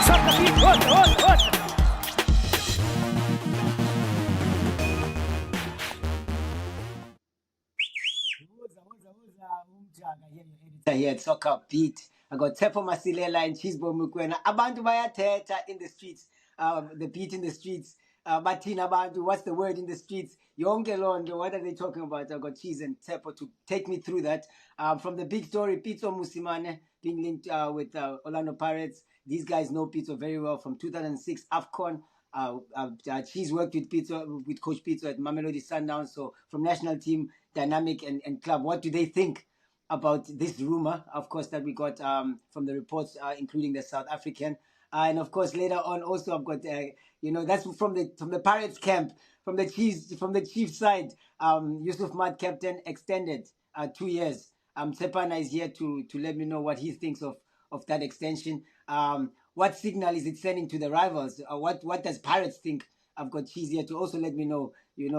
SoccerBeat, hot. Umjaka here at SoccerBeat. I got Tsepo Masilela and Cheezboy Mokoena. Abantu bayathetha in the streets. The beat in the streets. Bathina abantu, what's the word in the streets? Yonke Londo, what are they talking about? I got Cheese and Tsepo to take me through that. From the big story, Pitso Mosimane being linked with Orlando Pirates. These guys know Pitso very well from 2006 AFCON. She's worked with Pitso, with Coach Pitso at Mamelodi Sundowns. So from national team, dynamic and club, what do they think about this rumor, of course, that we got from the reports, including the South African, and of course later on also I've got that's from the Pirates camp, from the Chiefs side. Yusuf Maart, captain, extended 2 years. Sepana is here to let me know what he thinks of that extension. What signal is it sending to the rivals? What does Pirates think? I've got Cheese here to also let me know,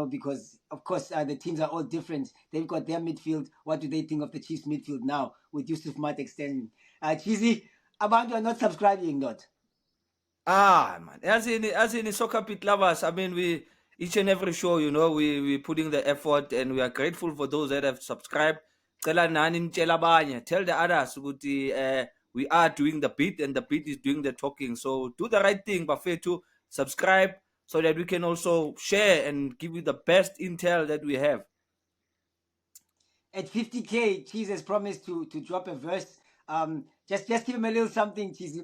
because of course the teams are all different. They've got their midfield. What do they think of the Chiefs midfield now with Yusuf Maart extending? Cheesy, abantu are not subscribing, not. Man, as in SoccerBeat lovers, I mean, we each and every show, we putting the effort, and we are grateful for those that have subscribed. Tell the others, we are doing the beat, and the beat is doing the talking. So do the right thing, Buffet, to subscribe, so that we can also share and give you the best intel that we have. At 50K, Cheese has promised to drop a verse. Just give him a little something, Cheese.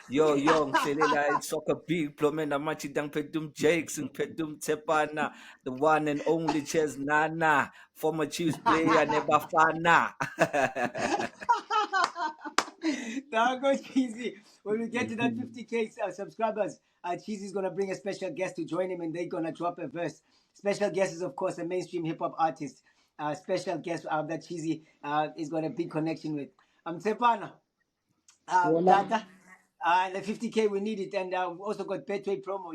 Yo, Masilela, it's SoccerBeat, Plomena Machidang Pedum Jakes and Pedum Tsepana, the one and only Ches Nana, former Chiefs player, Nebafana. Now go Cheesy. When we get to that 50K subscribers, Cheesy's gonna bring a special guest to join him, and they're gonna drop a verse. Special guest is, of course, a mainstream hip hop artist. Special guest that Cheesy is got a big connection with. Tsepana. Tata, the 50K, we need it. And we've also got Betway promo,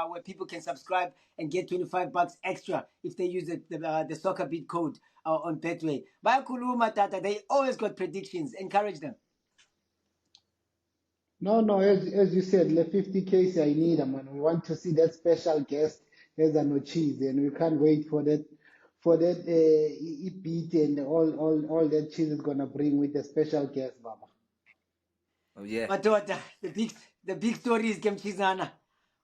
where people can subscribe and get $25 extra if they use the SoccerBeat code on Betway. Bayakuluma, Tata, they always got predictions. Encourage them. No, as you said, the 50K I need them, and we want to see that special guest as no cheese, and we can't wait for that beat and all that cheese is gonna bring with the special guest, Baba. Oh yeah. But the big story is Kemchizana.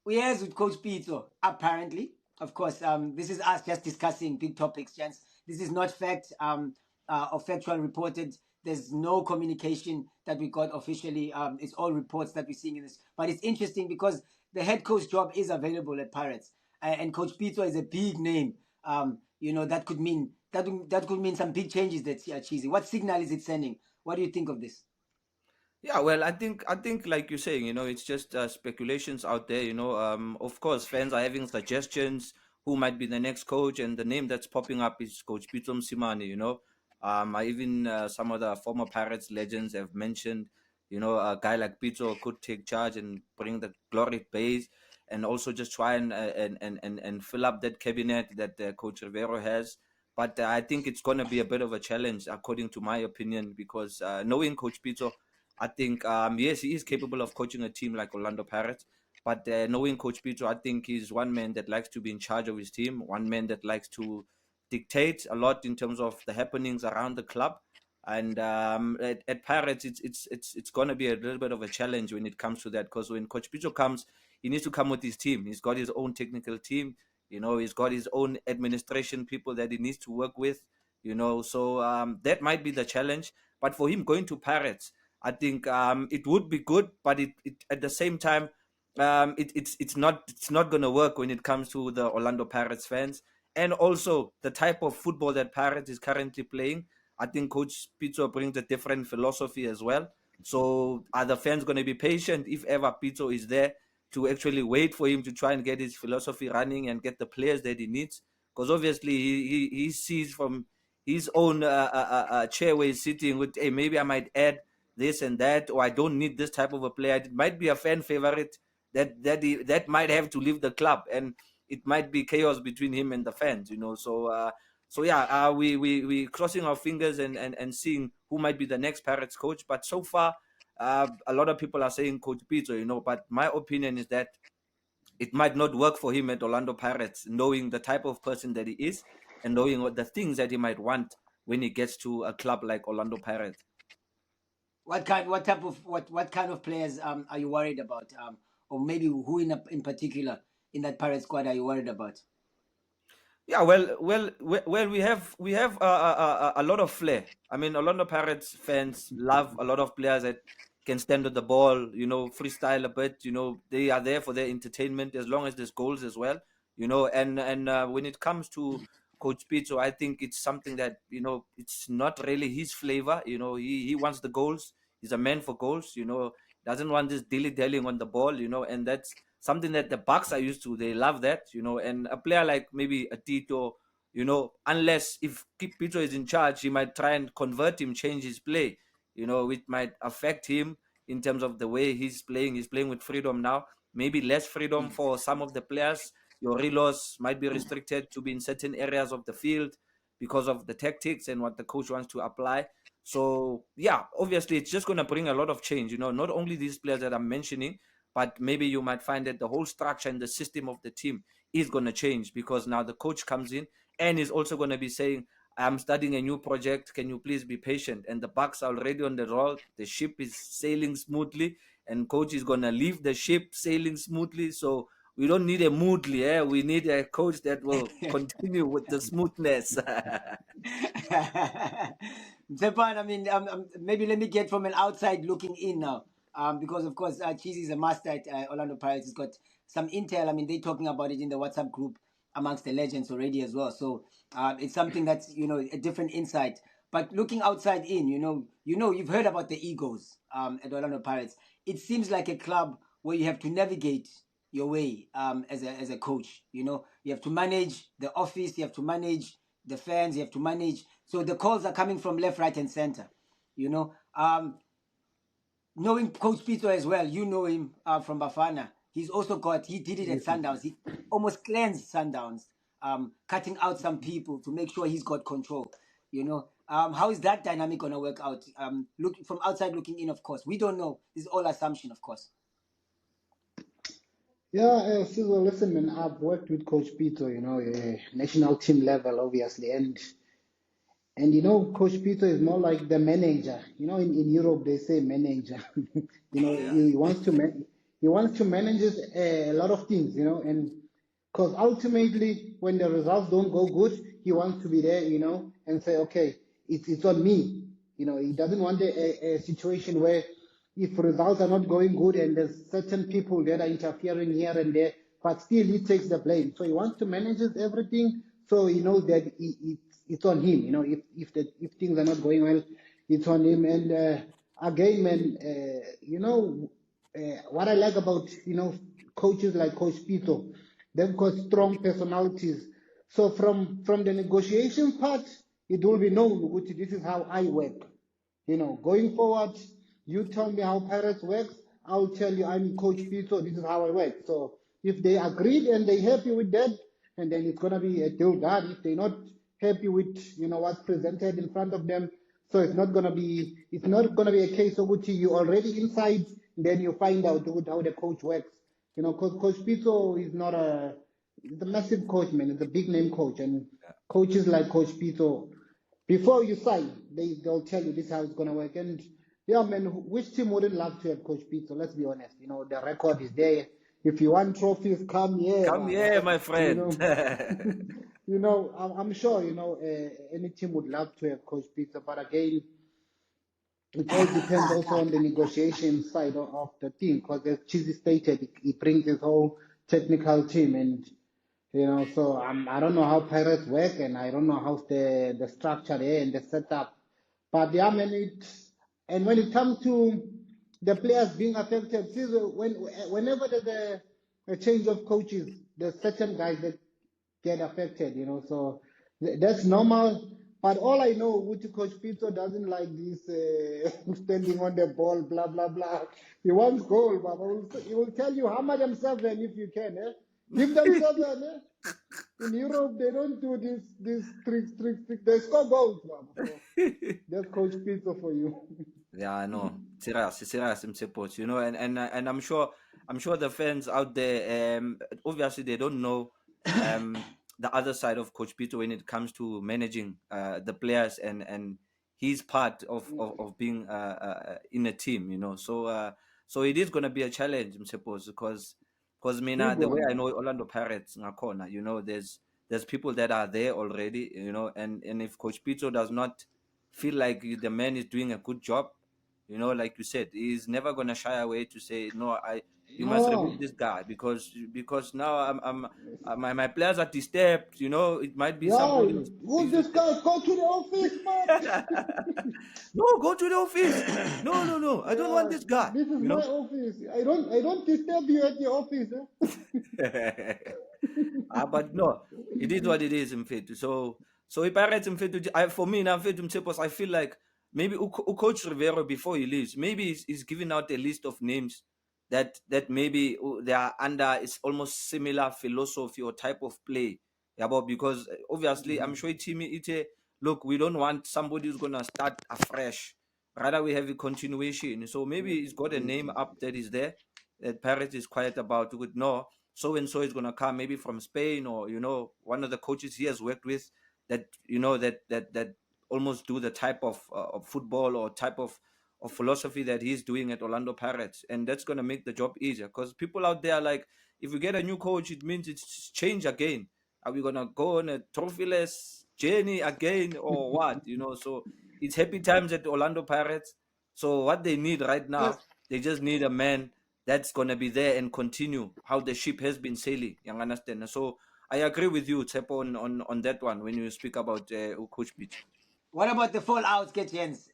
We has with Coach Pitso, apparently. Of course, this is us just discussing big topics, gents. This is not fact or factual reported. There's no communication that we got officially. It's all reports that we're seeing in this. But it's interesting because the head coach job is available at Pirates, and Coach Pitso is a big name. That could mean some big changes. That's Cheesy. What signal is it sending? What do you think of this? Yeah, well, I think like you're saying, it's just speculations out there. Of course, fans are having suggestions who might be the next coach, and the name that's popping up is Coach Pitso Mosimane. I even some of the former Pirates legends have mentioned, a guy like Pitso could take charge and bring the glory base, and also just try and fill up that cabinet that Coach Rivero has. But I think it's going to be a bit of a challenge, according to my opinion, because knowing Coach Pitso, I think, yes, he is capable of coaching a team like Orlando Pirates, but knowing Coach Pitso, I think he's one man that likes to be in charge of his team, one man that likes to dictate a lot in terms of the happenings around the club. And at Pirates, it's going to be a little bit of a challenge when it comes to that, because when Coach Pitso comes, he needs to come with his team. He's got his own technical team. He's got his own administration people that he needs to work with. So that might be the challenge. But for him going to Pirates, I think it would be good, but it at the same time, it's not going to work when it comes to the Orlando Pirates fans, and also the type of football that Pirates is currently playing. I think Coach Pitso brings a different philosophy as well. So are the fans going to be patient if ever Pitso is there to actually wait for him to try and get his philosophy running and get the players that he needs? Because obviously he sees from his own chair where he's sitting with, hey, maybe I might add this and that, or I don't need this type of a player. It might be a fan favorite that might have to leave the club, and it might be chaos between him and the fans. So yeah, we crossing our fingers and seeing who might be the next Pirates coach. But so far, a lot of people are saying Coach Pitso, you know, but my opinion is that it might not work for him at Orlando Pirates, knowing the type of person that he is and knowing what the things that he might want when he gets to a club like Orlando Pirates. What kind of players are you worried about? Or maybe who in particular in that Pirate squad are you worried about? Yeah, well. We have a lot of flair. I mean, Orlando Pirates fans love a lot of players that can stand on the ball, you know, freestyle a bit. You know, they are there for their entertainment as long as there's goals as well. You know, and when it comes to Coach Pizzo, I think it's something that, you know, it's not really his flavor. You know, he wants the goals. He's a man for goals. You know, doesn't want this dilly dallying on the ball. You know, and that's something that the Bucks are used to. They love that, you know. And a player like maybe a Tito, you know, unless if Pito is in charge, he might try and convert him, change his play, you know, which might affect him in terms of the way he's playing. He's playing with freedom now, maybe less freedom for some of the players. Your relos might be restricted to be in certain areas of the field because of the tactics and what the coach wants to apply. So yeah, obviously it's just going to bring a lot of change, you know, not only these players that I'm mentioning, but maybe you might find that the whole structure and the system of the team is going to change because now the coach comes in and is also going to be saying, I'm starting a new project. Can you please be patient? And the Bucks are already on the roll. The ship is sailing smoothly, and coach is going to leave the ship sailing smoothly. So we don't need a moodly. We need a coach that will continue with the smoothness. Zepan, I mean, maybe let me get from an outside looking in now, because of course, Cheesy is a master at Orlando Pirates. He's got some intel. I mean, they're talking about it in the WhatsApp group amongst the legends already as well. So it's something that's, you know, a different insight. But looking outside in, you've heard about the egos at Orlando Pirates. It seems like a club where you have to navigate your way as a coach. You know, you have to manage the office, you have to manage the fans, you have to manage. So the calls are coming from left, right, and center. You know, knowing Coach Pito as well, you know him from Bafana. He did it at Sundowns. He almost cleansed Sundowns, cutting out some people to make sure he's got control. You know, how is that dynamic gonna work out? Look from outside looking in, of course. We don't know. This is all assumption, of course. Yeah, Sizzle, listen, man, I've worked with Coach Pito, national team level, obviously, and Coach Pito is more like the manager. In Europe they say manager. Yeah. He wants to manage a lot of things, and because ultimately when the results don't go good, he wants to be there, and say, okay, it's on me. He doesn't want a situation where if results are not going good and there's certain people that are interfering here and there, but still he takes the blame. So he wants to manage everything, so he knows that it's on him. If things are not going well, it's on him. And again, man, what I like about coaches like Coach Pito, they've got strong personalities. So from the negotiation part, it will be known which this is how I work. Going forward, you tell me how Pirates works, I'll tell you I'm Coach Pito, this is how I work. So if they agreed and they happy with that, and then it's gonna be a deal done. If they're not happy with what's presented in front of them, so it's not gonna be a case of which you already inside, then you find out how the coach works. Coach Pito is not he's a massive coach, man. It's a big name coach, and coaches like Coach Pito, before you sign, they'll tell you this is how it's gonna work. And yeah, man, which team wouldn't love to have Coach Pito? Let's be honest. The record is there. If you want trophies, come here. Come here, my friend. I'm sure any team would love to have Coach Pito, but again, it all depends also on the negotiation side of the team, because as Cheesy stated, he brings his whole technical team, and so I don't know how Pirates work, and I don't know how's the structure there and the setup, but yeah, man, and when it comes to the players being affected, see, whenever there's a change of coaches, there's certain guys that get affected, so that's normal. But all I know, which Coach Pizzo doesn't like this standing on the ball, blah, blah, blah. He wants goal, but he will tell you how much I'm serving if you can. Give them 7. In Europe, they don't do this tricks. They score goals, man. So that's Coach Pitso for you. Yeah, I know. Serious in support, you know, and I'm sure the fans out there, obviously they don't know the other side of Coach Peter when it comes to managing the players and his part of being in a team, you know. So it is gonna be a challenge, I suppose, because Mina, Big the way I one. know Orlando Pirates Ngakona, you know, there's people that are there already, you know, and if Coach Peter does not feel like the man is doing a good job, you know, like you said, he's never gonna shy away to say no. You must remove No. this guy because now my players are disturbed. You know, it might be Yeah, somebody who's who's this disrespect. guy? Go to the office, man. No, go to the office. No, I don't want Yeah, this guy. this is You my know. office. I don't disturb you at the office. But no, it is what it is, Mfethu. So Pirates Mfethu, for me now, Mfethu Mtsepos, I feel like maybe Coach Rivero before he leaves, maybe he's giving out a list of names that maybe they are under it's almost similar philosophy or type of play. Yeah, but because obviously I'm sure it look, we don't want somebody who's gonna start afresh. Rather we have a continuation. So maybe he's got a name up that is there that Pirates is quiet about. Would know so and so is going to come maybe from Spain or you know one of the coaches he has worked with that you know that almost do the type of football or type of philosophy that he's doing at Orlando Pirates, and that's going to make the job easier because people out there are like, if we get a new coach it means it's change again. Are we going to go on a trophyless journey again or what, you know? So it's happy times at Orlando Pirates. So what they need right now, Yes. they just need a man that's gonna be there and continue how the ship has been sailing. You understand? So I agree with you, Tsepo, on that one when you speak about Coach Pitso. What about the fallouts, get Jens?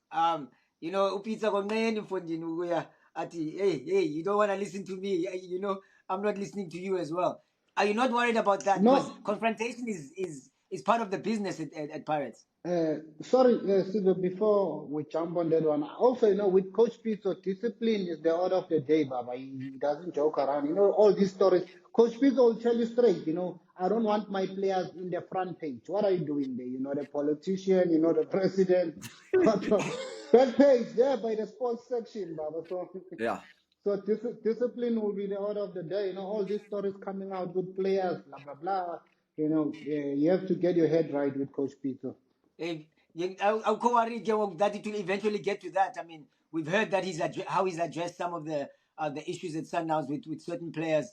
You know, upizza komneni mfondini ukuya ati, hey, you don't want to listen to me. You know, I'm not listening to you as well. Are you not worried about that? Because No. confrontation is part of the business at Pirates. Sorry, Sido, before we jump on that one, also, with Coach Pizzo, discipline is the order of the day, Baba. He doesn't joke around. All these stories. Coach Pizzo will tell you straight, I don't want my players in the front page. What are you doing there? The politician, the president. Back page, there by the sports section, Baba. So, Yeah. so discipline will be the order of the day. All these stories coming out with players, blah, blah, blah. You have to get your head right with Coach Pizzo. Auko worried that it will eventually get to that. I mean, we've heard that how he's addressed some of the issues at Sundowns with certain players,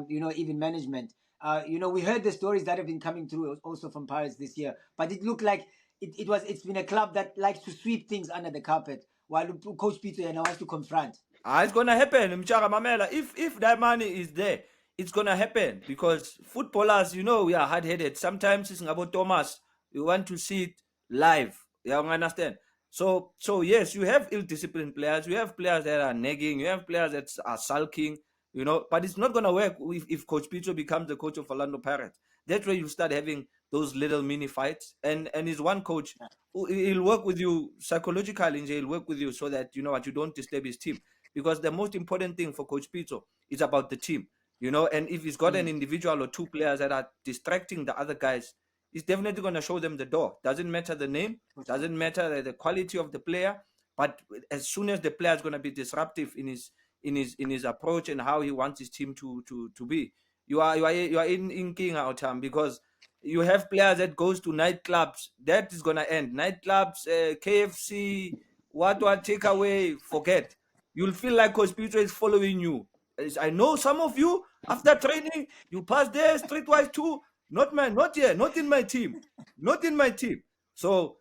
even management. We heard the stories that have been coming through also from Pirates this year, but it looked like it's been a club that likes to sweep things under the carpet, while Coach Peter wants to confront. It's gonna happen, Mchara Mamela. If that money is there, it's gonna happen because footballers, we are hard headed. Sometimes it's about Thomas. We want to see it live. You understand? So yes, you have ill-disciplined players. You have players that are nagging. You have players that are sulking. But it's not gonna work if Coach Pitso becomes the coach of Orlando Pirates. That's where you start having those little mini fights. And he's one coach. He'll work with you psychologically. He'll work with you so that you don't disturb his team, because the most important thing for Coach Pitso is about the team, and if he's got an individual or two players that are distracting the other guys, he's definitely going to show them the door. Doesn't matter the name, doesn't matter the quality of the player, but as soon as the player is going to be disruptive in his approach and how he wants his team to be, you are in king out time, because you have players that goes to nightclubs. That is going to end. Nightclubs, KFC, what takeaway, forget. You'll feel like Coach Peter is following you. I know some of you, after training, you pass there streetwise too. Not here, not in my team. Not in my team. So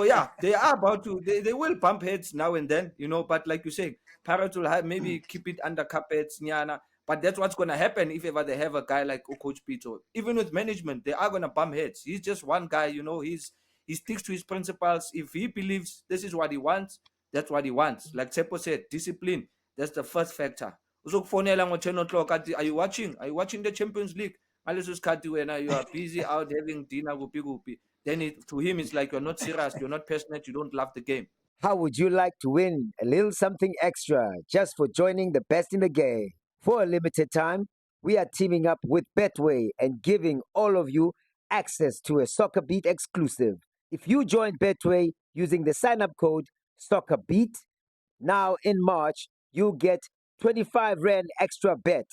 yeah, they are about to, they will bump heads now and then, but like you say, Pirates will maybe keep it under carpets, nyana. But that's what's going to happen if ever they have a guy like Coach Peter. Even with management, they are going to bump heads. He's just one guy, he sticks to his principles. If he believes this is what he wants, that's what he wants. Like Tsepo said, discipline. That's the first factor. Uzokufonela ngo-10 o'clock athi, are you watching the Champions League? Ngaleso sikhathi wena you are busy out having dinner kuphi kuphi. Then to him it's like you're not serious, you're not passionate, you don't love the game. How would you like to win a little something extra just for joining the best in the game? For a limited time, we are teaming up with Betway and giving all of you access to a SoccerBeat exclusive. If you join Betway using the sign-up code SoccerBeat, now in March, you get 25 Rand extra bet.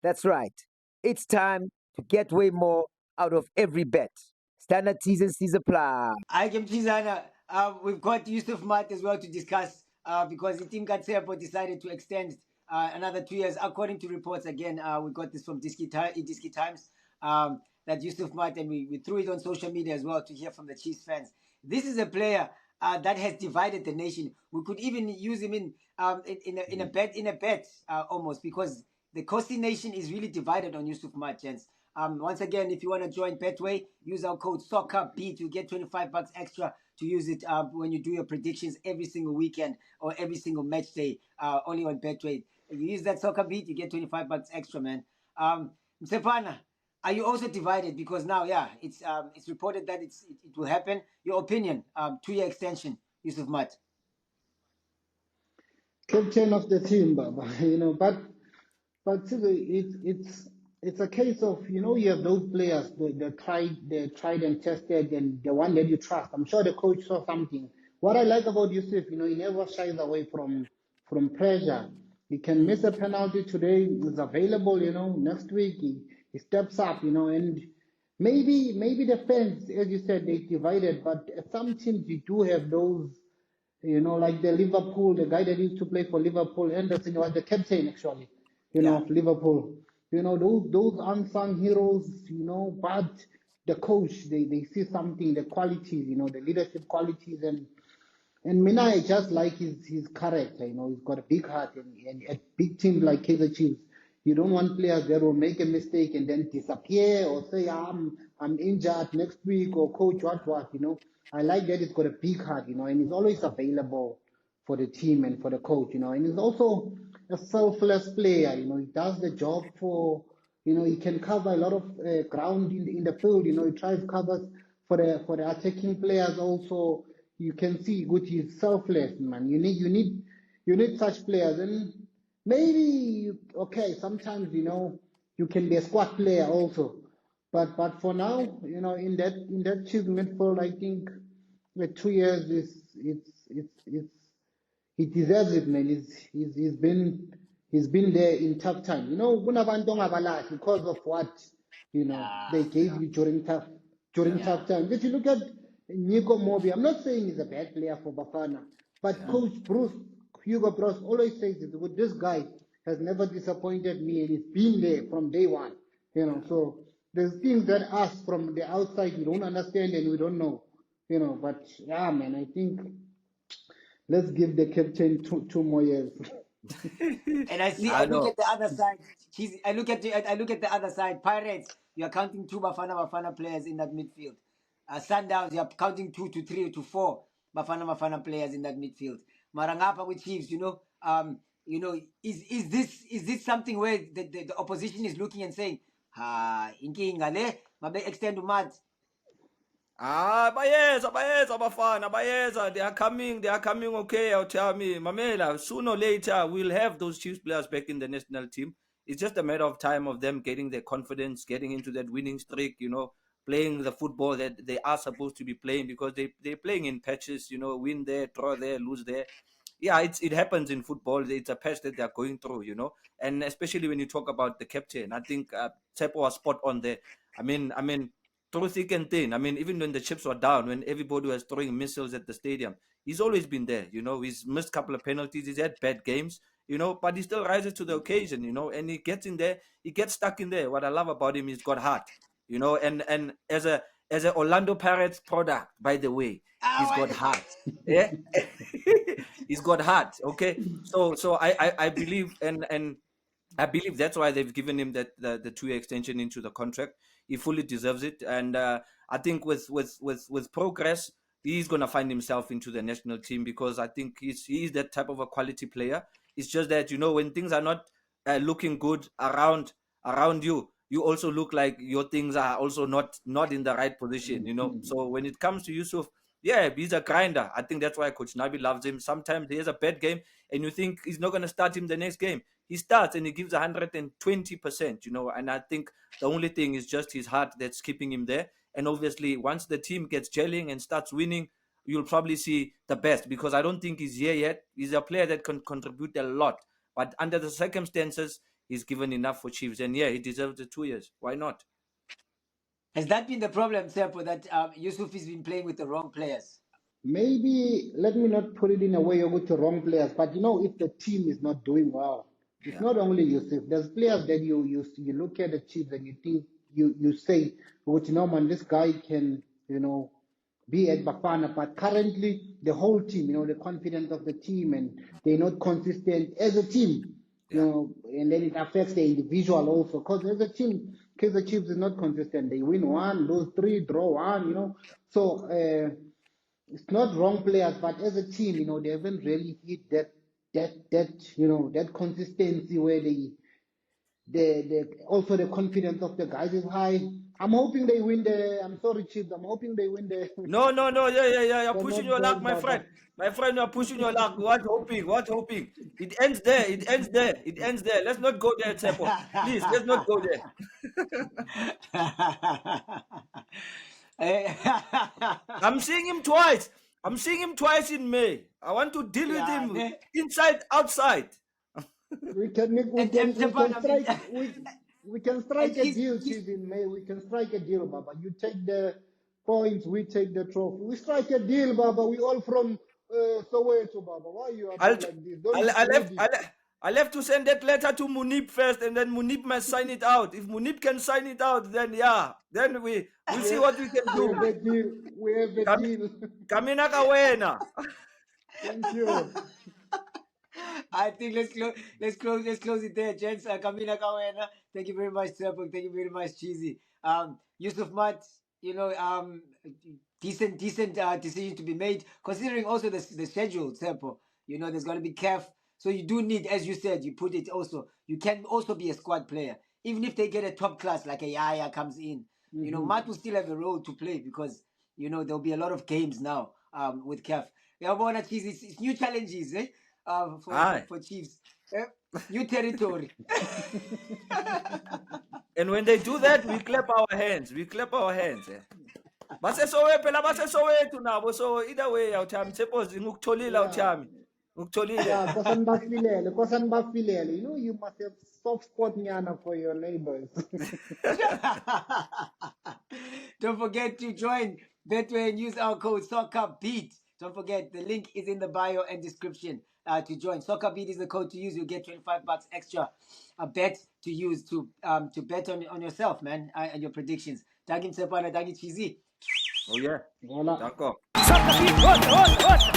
That's right. It's time to get way more out of every bet. Standard T's and C's apply. I came Chizana. We've got Yusuf Maart as well to discuss because the team Tsepo decided to extend another 2 years. According to reports, again, we got this from Diski Times, that Yusuf Maart, and we threw it on social media as well to hear from the Chiefs fans. This is a player that has divided the nation. We could even use him in a bet almost, because the Kosi nation is really divided on Yusuf Maart, gents. Once again, if you want to join Betway, use our code SoccerBeat. You get 25 bucks extra to use it when you do your predictions every single weekend or every single match day, only on Betway. You use that SoccerBeat, you get 25 bucks extra, man. Msepana, are you also divided? Because now, it's reported that it will happen. Your opinion, 2-year extension, Yusuf Maart. Captain of the team, Baba. But it's a case of, you have those players, they tried and tested, and the one that you trust. I'm sure the coach saw something. What I like about Yusuf, he never shies away from pressure. He can miss a penalty today, he's available, next week he steps up, and maybe the fans, as you said, they divided, but at some teams you do have those, like the Liverpool, the guy that used to play for Liverpool, Anderson, was the captain actually, of Liverpool. Those unsung heroes, but the coach, they see something, the qualities, the leadership qualities, and Mina, I just like his character. He's got a big heart, and a big team like Kaizer Chiefs, you don't want players that will make a mistake and then disappear or say I'm injured next week, or coach what. I like that he's got a big heart, and he's always available for the team and for the coach, and he's also a selfless player. He does the job for, he can cover a lot of ground in the field. He tries covers for the attacking players also. You can see good, he's selfless, man. You need such players, and maybe okay, sometimes you can be a squad player also, but for now, in that Chiefs midfield, I think the 2 years is it's he deserves it, man. He's been there in tough time. Kunabantu ongabalahle because of what they gave you during tough times. If you look at Nico Mobi, I'm not saying he's a bad player for Bafana, but Coach Hugo Bros always says it. With this guy has never disappointed me, and he's been there from day one. So there's things that us from the outside we don't understand and we don't know. But yeah, man, I think let's give the captain two more years. And I look at the other side. I look at the other side. Pirates, you are counting 2 Bafana players in that midfield. Sundowns, you are counting 2 to 3 to 4 Bafana players in that midfield. Marangapa with Chiefs, is this something where the opposition is looking and saying, inkinga le, mabe extend to Matt. Bayeza Bafana, Bayeza, they are coming, okay, I'll tell me. Mamela, sooner or later, we'll have those Chiefs players back in the national team. It's just a matter of time of them getting their confidence, getting into that winning streak, playing the football that they are supposed to be playing, because they're playing in patches, win there, draw there, lose there. Yeah, it happens in football. It's a patch that they're going through, and especially when you talk about the captain, I think Tsepo was spot on there. I mean, through thick and thin. I mean, even when the chips were down, when everybody was throwing missiles at the stadium, he's always been there. He's missed a couple of penalties. He's had bad games, but he still rises to the occasion, and he gets in there. He gets stuck in there. What I love about him, he's got heart, and as a Orlando Pirates product, by the way, he's got heart. Yeah, he's got heart. Okay, so I believe and I believe that's why they've given him that the 2-year extension into the contract. He fully deserves it, and I think with progress, he's gonna find himself into the national team, because I think he's that type of a quality player. It's just that when things are not looking good around you, you also look like your things are also not in the right position. So when it comes to Yusuf, yeah, he's a grinder. I think that's why Coach Nabi loves him. Sometimes he has a bad game, and you think he's not gonna start him the next game. He starts and he gives 120%, and I think the only thing is just his heart that's keeping him there. And obviously, once the team gets gelling and starts winning, you'll probably see the best, because I don't think he's here yet. He's a player that can contribute a lot. But under the circumstances, he's given enough for Chiefs. And yeah, he deserves the 2 years. Why not? Has that been the problem, Tsepo, that Yusuf has been playing with the wrong players? Maybe let me not put it in a way you go to wrong players, but if the team is not doing well, it's not only Yusuf. There's players that you look at the Chiefs and you think you say, which man, this guy can be at Bafana, but currently the whole team, the confidence of the team, and they're not consistent as a team, and then it affects the individual also, because as a team, Kaizer Chiefs is not consistent. They win one, lose three, draw one, so. It's not wrong players, but as a team, they haven't really hit that consistency where they also the confidence of the guys is high. I'm hoping they win I'm sorry, Chiefs. I'm hoping they win No. Yeah. You're the pushing your luck, my friend. My friend, you're pushing your luck. What hoping? It ends there. Let's not go there, Tsepo. Please, let's not go there. I'm seeing him twice in May. I want to deal with him inside, outside. We can strike a deal, Chief, in May. We can strike a deal, Baba. You take the points, we take the trophy. We strike a deal, Baba. We all from Soweto, Baba. Why you are like this? I'll have to send that letter to Munib first, and then Munib must sign it out. If Munib can sign it out, then we'll see what we can do. We have a deal. Kamina Kawena. Thank you. I think let's close it there, gents. Kamina Kawena. Thank you very much, Tsepo. Thank you very much, Cheesy. Yusuf Maart, decent decision to be made, considering also the schedule, Tsepo. There's going to be CAF. So you do need, as you said, you put it also, you can also be a squad player. Even if they get a top class, like a Yaya comes in, Matt will still have a role to play, because, there'll be a lot of games now with CAF. It's new challenges for Chiefs. New territory. And when they do that, we clap our hands. Base Soweto now. So either way, our time, Tsepo, ngukutholile our time. Yeah, you must have soft spot nyana for your neighbors. Don't forget to join Betway and use our code SoccerBeat. Don't forget, the link is in the bio and description to join. SoccerBeat is the code to use. You'll get $25 extra a bet to use to bet on yourself, man, and your predictions. Thank you, Tsepo, and thank you, Cheesy. Oh yeah. Voilà. D'accord. SoccerBeat,